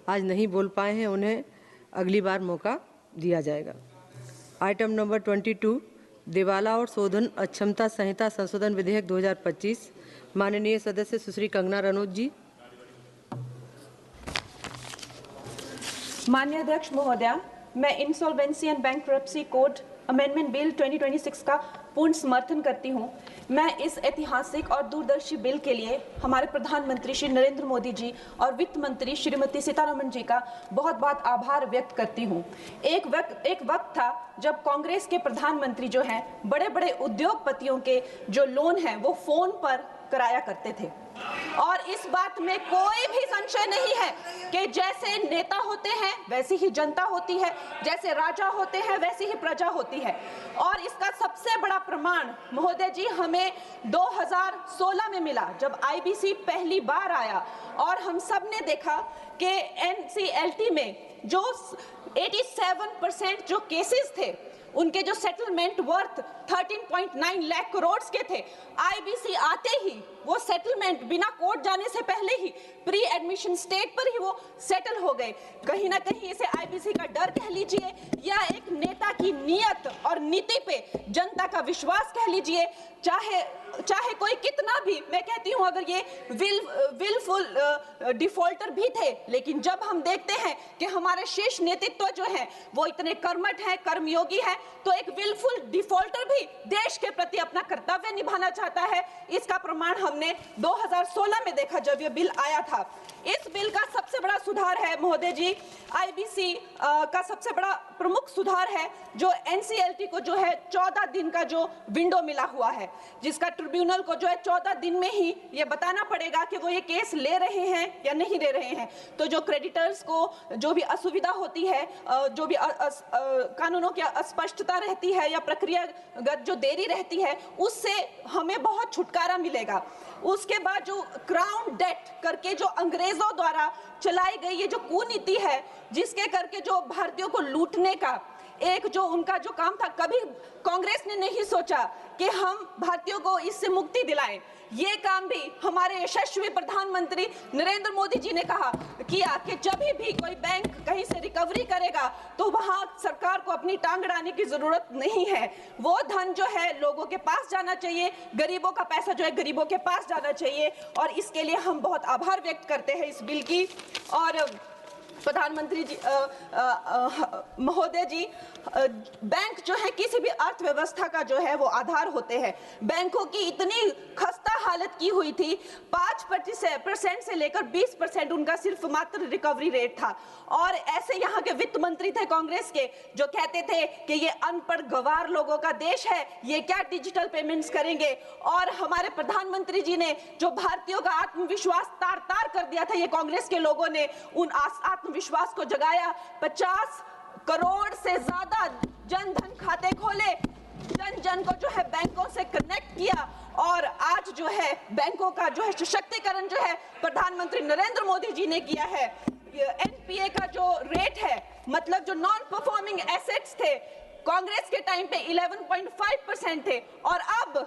आज नहीं बोल पाए हैं, उन्हें अगली बार मौका दिया जाएगा। आइटम नंबर 22, दिवाला और शोधन अक्षमता संहिता संशोधन विधेयक 2025। माननीय सदस्य सुश्री कंगना रनौत जी। माननीय अध्यक्ष महोदया, मैं insolvency and bankruptcy code amendment bill 2026 का पूर्ण समर्थन करती हूं। मैं इस ऐतिहासिक और दूरदर्शी बिल के लिए हमारे प्रधानमंत्री श्री नरेंद्र मोदी जी और वित्त मंत्री श्रीमती सीतारमण जी का बहुत बहुत आभार व्यक्त करती हूं। एक वक्त था जब कांग्रेस के प्रधानमंत्री जो हैं बड़े बड़े उद्योगपतियों के जो लोन हैं वो फोन पर कराया करते थे, और इस बात में कोई भी संशय नहीं है कि जैसे नेता होते हैं वैसी ही जनता होती है, जैसे राजा होते हैं वैसी ही प्रजा होती है। और इसका सबसे बड़ा प्रमाण महोदय जी हमें 2016 में मिला, जब आईबीसी पहली बार आया और हम सब ने देखा कि एनसीएलटी में जो 87% जो केसेस थे उनके जो सेटलमेंट वर्थ 13.9 लाख करोड़ के थे, आईबीसी आते ही वो सेटलमेंट बिना कोर्ट जाने से पहले ही प्री एडमिशन स्टेट पर ही वो सेटल हो गए। कहीं ना कहीं इसे आईबीसी का डर कह लीजिए या एक नेता की नीयत और नीति पे जनता का विश्वास कह लीजिए, चाहे कोई कितना भी, मैं कहती हूं अगर ये विलफुल डिफॉल्टर भी थे, लेकिन जब हम देखते हैं कि हमारे शीर्ष नेतृत्व जो है वो इतने कर्मठ है, कर्मयोगी है, तो एक विलफुल डिफॉल्टर भी देश के प्रति अपना कर्तव्य निभाना चाहता है। इसका प्रमाण हमने 2016 में देखा जब ये बिल आया था। इस बिल का सबसे बड़ा सुधार है महोदय जी, आईबीसी का सबसे बड़ा प्रमुख सुधार है जो एनसीएलटी को जो है 14 दिन का जो विंडो मिला हुआ है, जिसका ट्रिब्यूनल को जो है 14 दिन में ही ये बताना पड़ेगा कि वो ये केस ले रहे हैं या नहीं ले रहे हैं। तो जो क्रेडिटर्स को जो भी असुविधा होती है, जो भी कानूनों की अस्पष्टता रहती है या प्रक्रियागत जो देरी रहती है, उससे हमें बहुत छुटकारा मिलेगा। उसके बाद जो क्राउन डेट करके जो अंग्रेजों द्वारा चलाई गई ये जो कुनीति है, जिसके करके जो भारतीयों को लूटने का एक जो उनका जो काम था, कभी कांग्रेस ने नहीं सोचा कि हम भारतीयों को इससे मुक्ति दिलाएं। ये काम भी हमारे यशस्वी प्रधानमंत्री नरेंद्र मोदी जी ने कहा किया कि जब भी कोई बैंक कहीं से रिकवरी करेगा तो वहां सरकार को अपनी टांग अड़ाने की जरूरत नहीं है। वो धन जो है लोगों के पास जाना चाहिए, गरीबों का पैसा जो है गरीबों के पास जाना चाहिए, और इसके लिए हम बहुत आभार व्यक्त करते हैं इस बिल की। और प्रधानमंत्री जी महोदय जी, बैंक जो है किसी भी अर्थव्यवस्था का जो है वो आधार होते हैं। बैंकों की इतनी खस्ता हालत की हुई थी, 5% से लेकर 20% उनका सिर्फ मात्र रिकवरी रेट था। और ऐसे यहाँ के वित्त मंत्री थे कांग्रेस के जो कहते थे कि ये अनपढ़ गवार लोगों का देश है, ये क्या डिजिटल पेमेंट्स करेंगे। और हमारे प्रधानमंत्री जी ने जो भारतीयों का आत्मविश्वास तार तार कर दिया था, ये कांग्रेस के लोगों ने उन आत्मविश्वास को जगाया। 50 करोड़ से ज्यादा जन धन खाते खोले, जन जन को जो है बैंकों से कनेक्ट किया, और आज जो है बैंकों का जो है सशक्तिकरण जो है प्रधानमंत्री नरेंद्र मोदी जी ने किया है। एनपीए का जो रेट है, मतलब जो नॉन परफॉर्मिंग एसेट्स थे, कांग्रेस के टाइम पे 11.5% थे, और अब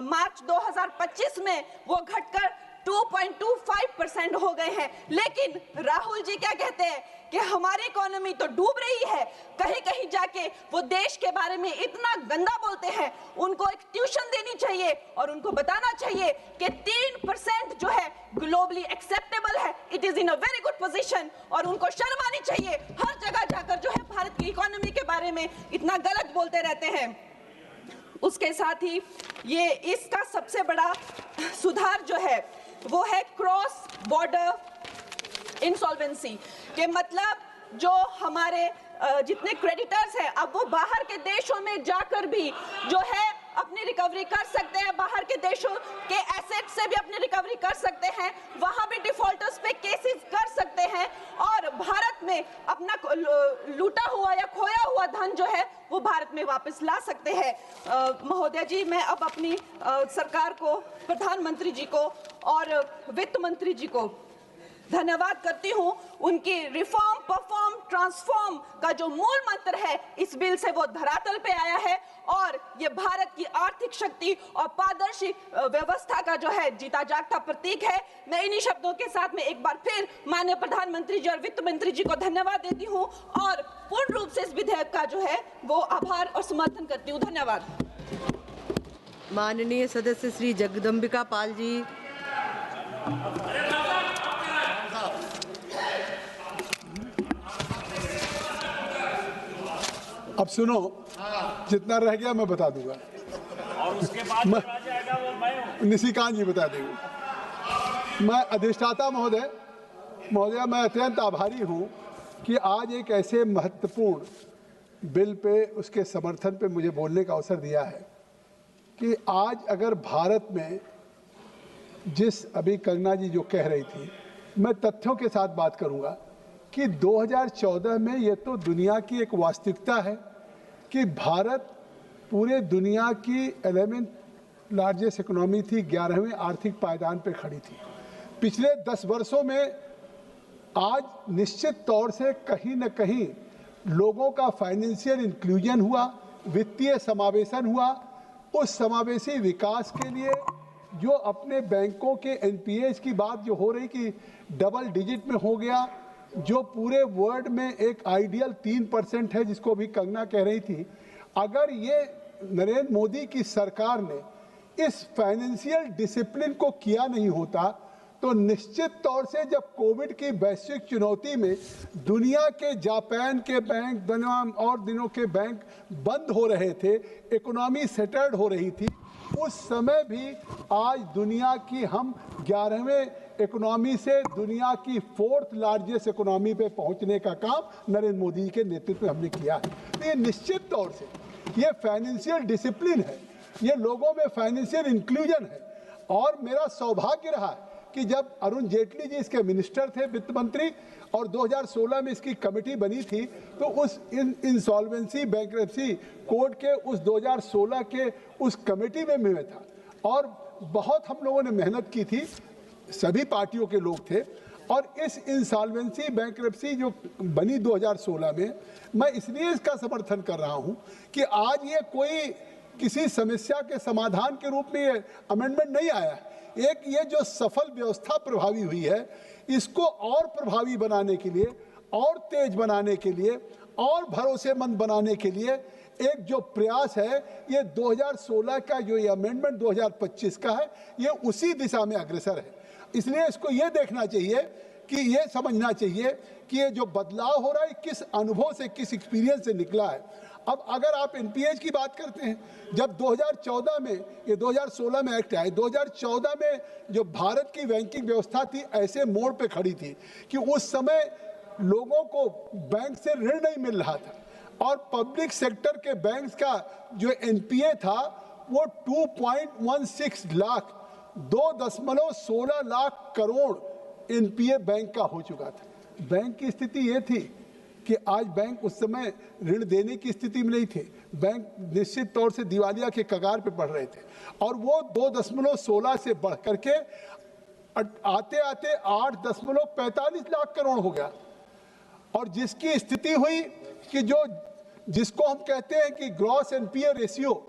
मार्च 2025 में वो घटकर 2.25% हो गए हैं। लेकिन राहुल जी क्या कहते हैं कि हमारी इकोनॉमी तो डूब रही है, कहीं कहीं जाके वो देश के बारे में इतना गंदा बोलते हैं। उनको एक ट्यूशन देनी चाहिए और उनको बताना चाहिए कि 3% जो है ग्लोबली एक्सेप्टेबल है, it is in a very good position, और उनको शर्म आनी चाहिए। हर जगह जाकर जो है भारत की इकोनॉमी के बारे में इतना गलत बोलते रहते हैं। उसके साथ ही ये इसका सबसे बड़ा सुधार जो है वो है क्रॉस बॉर्डर इंसॉल्वेंसी के, मतलब जो हमारे जितने क्रेडिटर्स हैं अब वो बाहर के देशों में जाकर भी जो है अपनी रिकवरी कर सकते हैं, बाहर के देशों के एसेट से भी अपनी रिकवरी कर सकते हैं, वहां भी डिफॉल्टर्स पे केसेस कर सकते हैं, और भारत में अपना लूटा हुआ या खोया हुआ धन जो है वो भारत में वापस ला सकते हैं। महोदय जी, मैं अब अपनी सरकार को, प्रधानमंत्री जी को और वित्त मंत्री जी को धन्यवाद करती हूं। उनकी रिफॉर्म, परफॉर्म, ट्रांसफॉर्म का जो मूल मंत्र है इस बिल से वो धरातल पे आया है और ये भारत की आर्थिक शक्ति और पारदर्शी व्यवस्था का जो है जीता जागता प्रतीक है। मैं इन्हीं शब्दों के साथ में एक बार फिर माननीय प्रधानमंत्री जी और वित्त मंत्री जी को धन्यवाद देती हूं और पूर्ण रूप से इस विधेयक का जो है वो आभार और समर्थन करती हूं। धन्यवाद। माननीय सदस्य श्री जगदम्बिका पाल जी। अब सुनो, जितना रह गया मैं बता दूंगा और उसके बाद जो रह जाएगा वो मैं निशिकांत जी बता देंगे। मैं अधिष्ठाता महोदय मैं अत्यंत आभारी हूं कि आज एक ऐसे महत्वपूर्ण बिल पे उसके समर्थन पे मुझे बोलने का अवसर दिया है कि आज अगर भारत में जिस अभी कंगना जी जो कह रही थी, मैं तथ्यों के साथ बात करूंगा कि 2014 में ये तो दुनिया की एक वास्तविकता है कि भारत पूरे दुनिया की 11th लार्जेस्ट इकोनॉमी थी, 11वें आर्थिक पायदान पे खड़ी थी। पिछले 10 वर्षों में आज निश्चित तौर से कहीं न कहीं लोगों का फाइनेंशियल इंक्लूजन हुआ, वित्तीय समावेशन हुआ। उस समावेशी विकास के लिए जो अपने बैंकों के एनपीएस की बात जो हो रही कि डबल डिजिट में हो गया, जो पूरे वर्ल्ड में एक आइडियल 3% है जिसको भी कंगना कह रही थी, अगर ये नरेंद्र मोदी की सरकार ने इस फाइनेंशियल डिसिप्लिन को किया नहीं होता तो निश्चित तौर से जब कोविड की वैश्विक चुनौती में दुनिया के जापान के बैंक, दुनिया और दिनों के बैंक बंद हो रहे थे, इकोनॉमी सेटल्ड हो रही थी, उस समय भी आज दुनिया की हम 11वें इकोनॉमी से दुनिया की 4th लार्जेस्ट इकोनॉमी पे पहुंचने का काम नरेंद्र मोदी के नेतृत्व में हमने किया है। तो ये निश्चित तौर से ये फाइनेंशियल डिसिप्लिन है, ये लोगों में फाइनेंशियल इंक्लूजन है। और मेरा सौभाग्य रहा कि जब अरुण जेटली जी इसके मिनिस्टर थे, वित्त मंत्री, और 2016 में इसकी कमेटी बनी थी, तो उस इंसॉल्वेंसी बैंक्रप्सी कोड के उस 2016 के उस कमेटी में मैं था और बहुत हम लोगों ने मेहनत की थी, सभी पार्टियों के लोग थे। और इस इंसॉल्वेंसी बैंक्रप्सी जो बनी 2016 में, मैं इसलिए इसका समर्थन कर रहा हूं कि आज ये कोई किसी समस्या के समाधान के रूप में ये अमेंडमेंट नहीं आया है। एक ये जो सफल व्यवस्था प्रभावी हुई है, इसको और प्रभावी बनाने के लिए, और तेज बनाने के लिए, और भरोसेमंद बनाने के लिए एक जो प्रयास है, ये 2016 का जो ये अमेंडमेंट 2025 का है, ये उसी दिशा में अग्रसर है। इसलिए इसको ये देखना चाहिए कि ये समझना चाहिए कि ये जो बदलाव हो रहा है किस अनुभव से, किस एक्सपीरियंस से निकला है। अब अगर आप एनपीएस की बात करते हैं, जब 2014 में, ये 2016 में एक्ट आया, 2014 में जो भारत की बैंकिंग व्यवस्था थी ऐसे मोड़ पे खड़ी थी कि उस समय लोगों को बैंक से ऋण नहीं मिल रहा था और पब्लिक सेक्टर के बैंक्स का जो एनपीए था वो 2.16 लाख, 2.16 लाख करोड़ एनपीए बैंक का हो चुका था। बैंक की स्थिति ये थी कि आज बैंक उस समय ऋण देने की स्थिति में नहीं थे, बैंक निश्चित तौर से दिवालिया के कगार पे पड़ रहे थे और वो 2.16 से बढ़ करके आते आते 8.45 लाख करोड़ हो गया। और जिसकी स्थिति हुई कि जिसको हम कहते हैं कि ग्रॉस एनपीए रेशियो,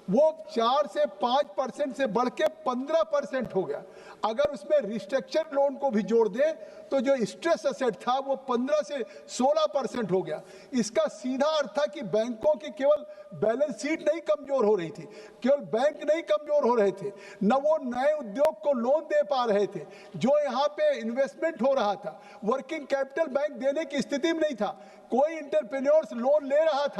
वो 4 से 5% से बढ़ के 15% हो गया। अगर उसमें रिस्ट्रक्चर लोन को भी जोड़ दें तो जो स्ट्रेस एसेट था वो 15 से 16% हो गया। इसका सीधा अर्थ था कि बैंकों की केवल बैलेंस शीट नहीं कमजोर हो रही थी, केवल बैंक नहीं कमजोर हो रहे थे, न वो नए उद्योग को लोन दे पा रहे थे, जो यहाँ पे इन्वेस्टमेंट हो रहा था, वर्किंग कैपिटल बैंक देने की स्थिति में नहीं था, कोई इंटरप्रेन्योर्स लोन ले रहा था